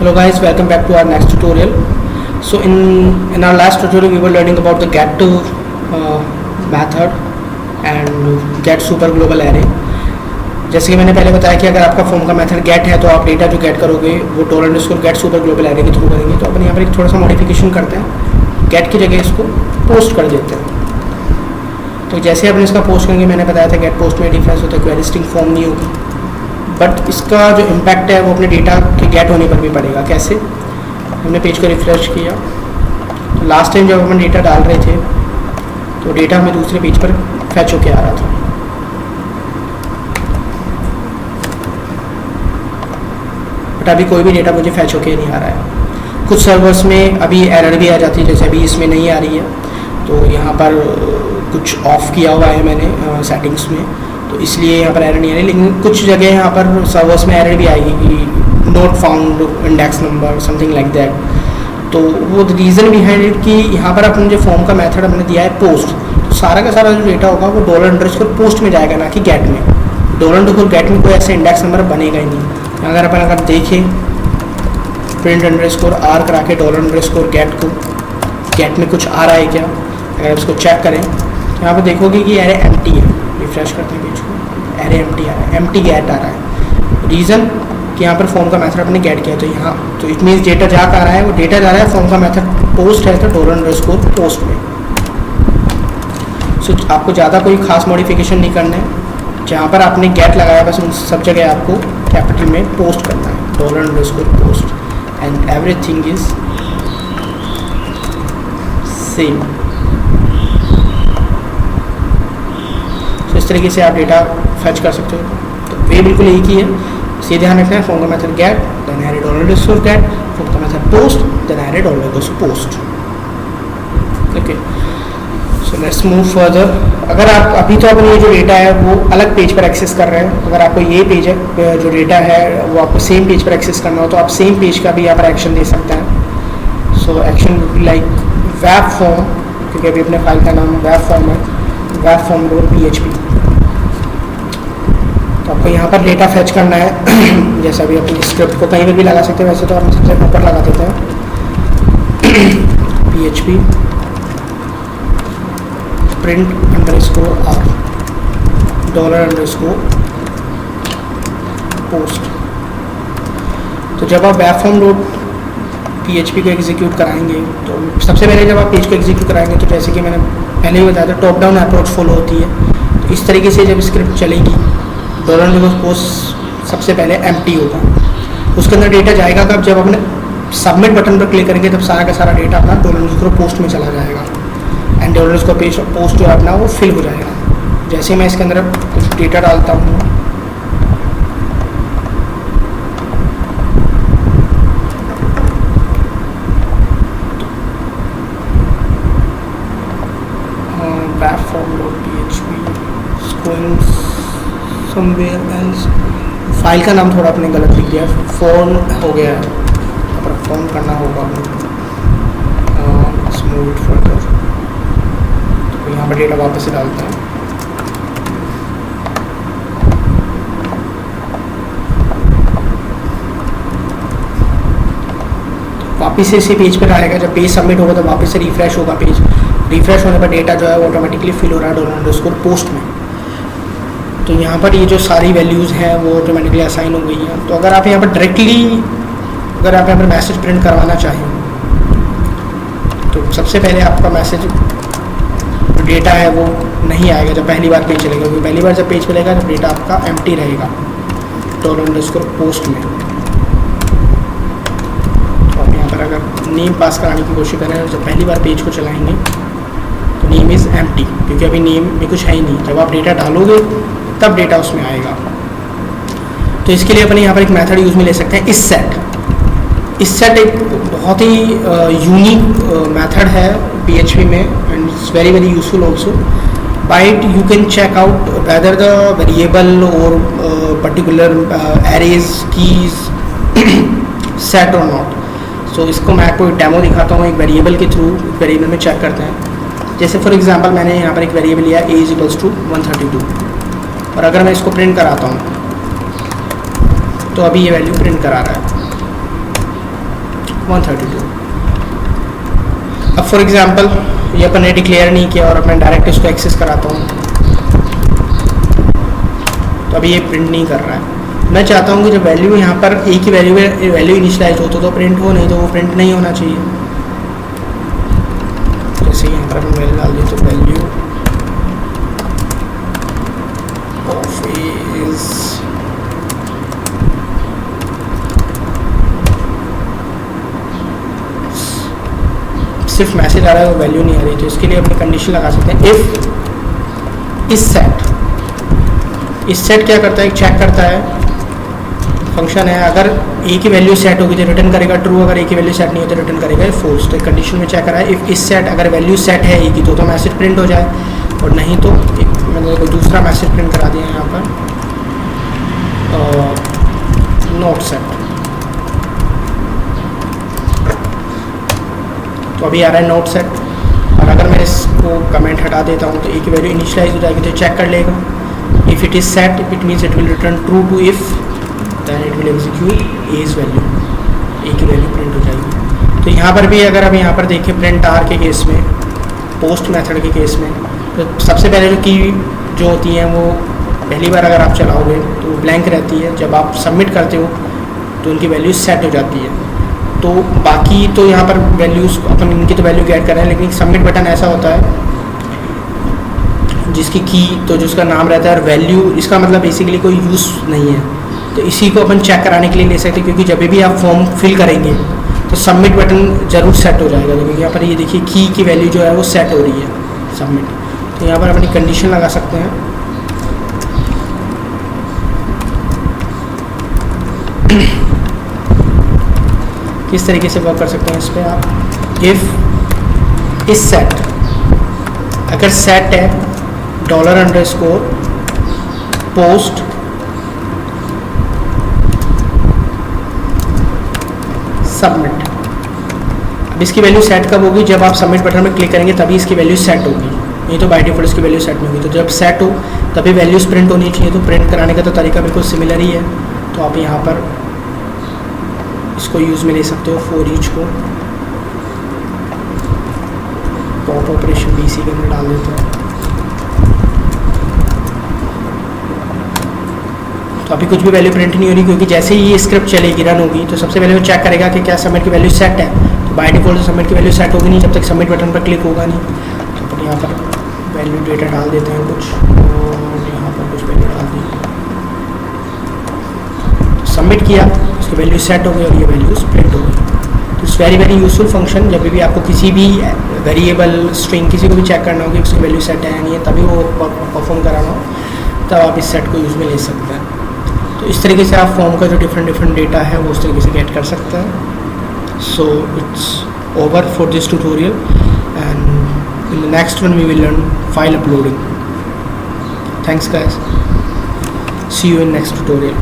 Hello guys, welcome back to our next tutorial. So in our last tutorial we were learning about the get method and get super global array. जैसे कि मैंने पहले बताया कि अगर आपका form का मेथड गेट है तो आप डेटा जो गेट करोगे वो $गेट सुपर ग्लोबल एरे के थ्रू करेंगे। तो अपन यहाँ पर एक थोड़ा सा मॉडिफिकेशन करते हैं, गेट की जगह इसको पोस्ट कर देते हैं। तो जैसे अपन इसका पोस्ट करेंगे, मैंने बताया था गेट पोस्ट में डिफरेंस होता है, क्वेरी स्ट्रिंग फॉर्म नहीं होगी, बट इसका जो इम्पैक्ट है वो अपने डेटा के गेट होने पर भी पड़ेगा। कैसे? हमने पेज को रिफ्रेश किया तो लास्ट टाइम जब हम डेटा डाल रहे थे तो डेटा हमें दूसरे पेज पर फैच होके आ रहा था, बट अभी कोई भी डेटा मुझे फैच होके नहीं आ रहा है। कुछ सर्वर्स में अभी एरर भी आ जाती है, जैसे अभी इसमें नहीं आ रही है, तो यहाँ पर कुछ ऑफ किया हुआ है मैंने सेटिंग्स में, तो इसलिए यहाँ पर एरर नहीं आ रही। लेकिन कुछ जगह यहाँ पर सर्वर्स में एरर भी आएगी कि not found index number something like that. तो वो रीज़न बिहाइंड इट कि यहाँ पर अपने जो फॉर्म का मेथड हमने दिया है पोस्ट, तो सारा का सारा जो डेटा होगा वो $पोस्ट में जाएगा, ना कि गेट में। $गेट में कोई ऐसा इंडेक्स नंबर बनेगा ही नहीं। अगर देखें प्रिंट _r करा के $गेट को गेट में कुछ आ रहा है क्या, अगर इसको चेक करें तो यहाँ पर देखोगे कि एरे एम्प्टी है। रिफ्रेश करते हैं पेज को, एरे एम्प्टी आ रहा है, एम्प्टी गेट आ रहा है। रीज़न कि यहाँ पर फॉर्म का मेथड अपने गेट किया है, तो यहाँ तो इट मीन्स डेटा जा आ रहा है, वो डेटा जा रहा है, फॉर्म का मेथड पोस्ट है तो $पोस्ट में। सो आपको ज़्यादा कोई खास मॉडिफिकेशन नहीं करना है, जहाँ पर आपने गेट लगाया बस उन सब जगह आपको कैपिटल में पोस्ट करना है, $post, and everything is same. इस तरीके से आप डेटा फैच कर सकते हो। तो वे बिल्कुल एक ही है, इसे ध्यान रखना है। फॉर्म का method get, then array $get, form का method post, then array $post. Okay, so let's move further. अगर आप अभी तो अपन ये जो डेटा है वो अलग पेज पर एक्सेस कर रहे हैं, अगर आपको ये पेज है जो डेटा है वो आपको सेम पेज पर एक्सेस करना हो तो आप सेम पेज का भी यहाँ पर एक्शन दे सकते हैं। So action like web form, क्योंकि अभी अपने फाइल का नाम वेब फॉर्म है, वेब फॉर्म .php। तो आपको यहाँ पर डेटा फैच करना है। जैसे अभी अपनी स्क्रिप्ट को कहीं पर भी लगा सकते हैं, वैसे तो हम सबसे ऊपर लगा देते हैं php print _r $post। तो जब आप वेब फॉर्म .php को एग्जीक्यूट कराएंगे तो सबसे पहले जब आप पेज को एग्जीक्यूट कराएंगे तो जैसे कि मैंने पहले ही बताया था, टॉप डाउन अप्रोच फॉलो होती है। तो इस तरीके से जब स्क्रिप्ट चलेगी, $पोस्ट सबसे पहले एम्प्टी होगा, उसके अंदर डेटा जाएगा कब, जब अपने सबमिट बटन पर क्लिक करेंगे तब सारा का सारा डेटा अपना $पोस्ट में चला जाएगा, एंड $पोस्ट जो है अपना वो फिल हो जाएगा। जैसे मैं इसके अंदर कुछ डेटा डालता हूँ, फाइल का नाम थोड़ा अपने गलत लिख दिया, फोन हो गया है, पर फोन करना होगा। स्मूथ फर्दर, तो यहाँ पर डेटा वापस से डालते हैं। वापस से इसी पेज पर आएगा, जब पेज सबमिट होगा तो वापस से रिफ्रेश होगा पेज। रिफ्रेश होने पर डेटा जो है वो ऑटोमेटिकली फिल हो रहा है $पोस्ट में। तो यहाँ पर ये जो सारी वैल्यूज़ हैं वो ऑटोमेटिकली असाइन हो गई हैं। तो अगर आप यहाँ पर डायरेक्टली अगर आप यहाँ पर मैसेज प्रिंट करवाना चाहें तो सबसे पहले आपका मैसेज जो डेटा है वो नहीं आएगा जब पहली बार पेज चलेगा, क्योंकि पहली बार जब पेज चलेगा जब डेटा आपका एम्प्टी रहेगा $पोस्ट में। तो आप यहाँ पर अगर नेम पास कराने की कोशिश करें जब पहली बार पेज को चलाएँगे तो नेम इज़ एम्प्टी, क्योंकि अभी नेम में कुछ है ही नहीं। जब आप डेटा डालोगे तब डेटा उसमें आएगा। तो इसके लिए अपन यहाँ पर एक मेथड यूज़ में ले सकते हैं, इससेट एक बहुत ही यूनिक मेथड है PHP में, and it's very useful also. By it you can check out whether the variable or particular arrays keys set or not. So इसको मैं आपको डेमो दिखाता हूँ, एक वेरिएबल के थ्रू वेरिएबल में चेक करते हैं। जैसे फॉर एग्जांपल मैंने यहाँ पर एक वेरिएबल लिया a = 132, और अगर मैं इसको प्रिंट कराता हूँ तो अभी ये वैल्यू प्रिंट करा रहा है। 132। अब फॉर एग्जांपल ये अपन ने डिक्लेयर नहीं किया और अब मैं डायरेक्ट इसको एक्सेस कराता हूँ, तो अभी ये प्रिंट नहीं कर रहा है। मैं चाहता हूँ कि जब वैल्यू यहाँ पर एक ही वैल्यू इनिशियलाइज हो तो प्रिंट हो, नहीं तो वो प्रिंट नहीं होना चाहिए। जैसे यहाँ पर हम वैल्यू डाल दें तो वैल्यू ऑफ इज सिर्फ मैसेज आ रहा है, वो वैल्यू नहीं आ रही, तो इसके लिए अपनी कंडीशन लगा सकते हैं इफ इस सेट क्या करता है, चेक करता है, फंक्शन है, अगर एक ही वैल्यू सेट होगी तो रिटर्न करेगा ट्रू, अगर एक ही वैल्यू सेट नहीं हो तो रिटर्न करेगा फॉल्स। तो कंडीशन में चेक करा है इफ इस सेट अगर वैल्यू सेट है एक ही तो मैसेज प्रिंट हो जाए, और नहीं तो एक मैंने कोई दूसरा मैसेज प्रिंट करा दिया यहाँ पर नॉट सेट। तो अभी आ रहा है नॉट सेट, और अगर मैं इसको कमेंट हटा देता हूँ तो एक ही वैल्यू इनिशियलाइज हो जाएगी, तो चेक कर लेगा if it is set it means it will return true to if then it will execute a's value, a की वैल्यू प्रिंट हो जाएगी। तो यहाँ पर भी अगर आप यहाँ पर देखें प्रिंट आर के केस में, पोस्ट मेथड के केस में, तो सबसे पहले जो की जो होती हैं वो पहली बार अगर आप चलाओगे तो ब्लैंक रहती है, जब आप सबमिट करते हो तो उनकी वैल्यू सेट हो जाती है। तो बाकी तो यहाँ पर वैल्यूज़ अपन इनकी तो वैल्यू ऐड कर रहे हैं, लेकिन सबमिट बटन ऐसा होता है जिसकी की तो जिसका नाम रहता है और वैल्यू, इसका मतलब बेसिकली कोई यूज़ नहीं है। तो इसी को अपन चेक कराने के लिए ले सकते हैं, क्योंकि जब भी आप फॉर्म फिल करेंगे तो सबमिट बटन जरूर सेट हो जाएगा, क्योंकि यहाँ पर ये देखिए की वैल्यू जो है वो सेट हो रही है सबमिट। तो यहाँ पर अपनी कंडीशन लगा सकते हैं किस तरीके से वर्क कर सकते हैं इस पर आप, इफ इस सेट अगर सेट है $_ पोस्ट सबमिट। अब इसकी वैल्यू सेट कब होगी, जब आप सबमिट बटन में क्लिक करेंगे तभी इसकी वैल्यू सेट होगी, नहीं तो बाय डिफॉल्ट इसकी वैल्यू सेट नहीं होगी। तो जब सेट हो तभी वैल्यूज़ प्रिंट होनी चाहिए। तो प्रिंट कराने का तो तरीका बिल्कुल सिमिलर ही है। तो आप यहाँ पर इसको यूज़ में ले सकते हो फॉर ईच को, पॉप ऑपरेशन भी इसी के अंदर डाल देते हैं। तो अभी कुछ भी वैल्यू प्रिंट नहीं हो रही, क्योंकि जैसे ही ये स्क्रिप्ट चलेगी रन होगी तो सबसे पहले वो चेक करेगा कि क्या सबमिट की वैल्यू सेट है। तो बाय डिफॉल्ट सबमिट की वैल्यू सेट होगी नहीं जब तक सबमिट बटन पर क्लिक होगा नहीं। तो अपन यहाँ पर वैल्यू डेटा डाल देते हैं कुछ, और यहाँ पर कुछ वैल्यू डाल दी, सबमिट किया, उसकी वैल्यू सेट हो गई और ये वैल्यूज प्रिंट हो गई। तो इट्स वेरी यूजफुल फंक्शन। जब भी आपको किसी भी वेरिएबल स्ट्रिंग किसी को भी चेक करना हो कि उसकी वैल्यू सेट है या नहीं है, तभी वो परफॉर्म कराना हो, तब आप इस सेट को यूज़ में ले सकते हैं। तो इस तरीके से आप फॉर्म का जो डिफरेंट डेटा है वो उस तरीके से गेट कर सकते हैं। So it's over for this tutorial, and in the next one we will learn file uploading. Thanks guys, see you in next tutorial.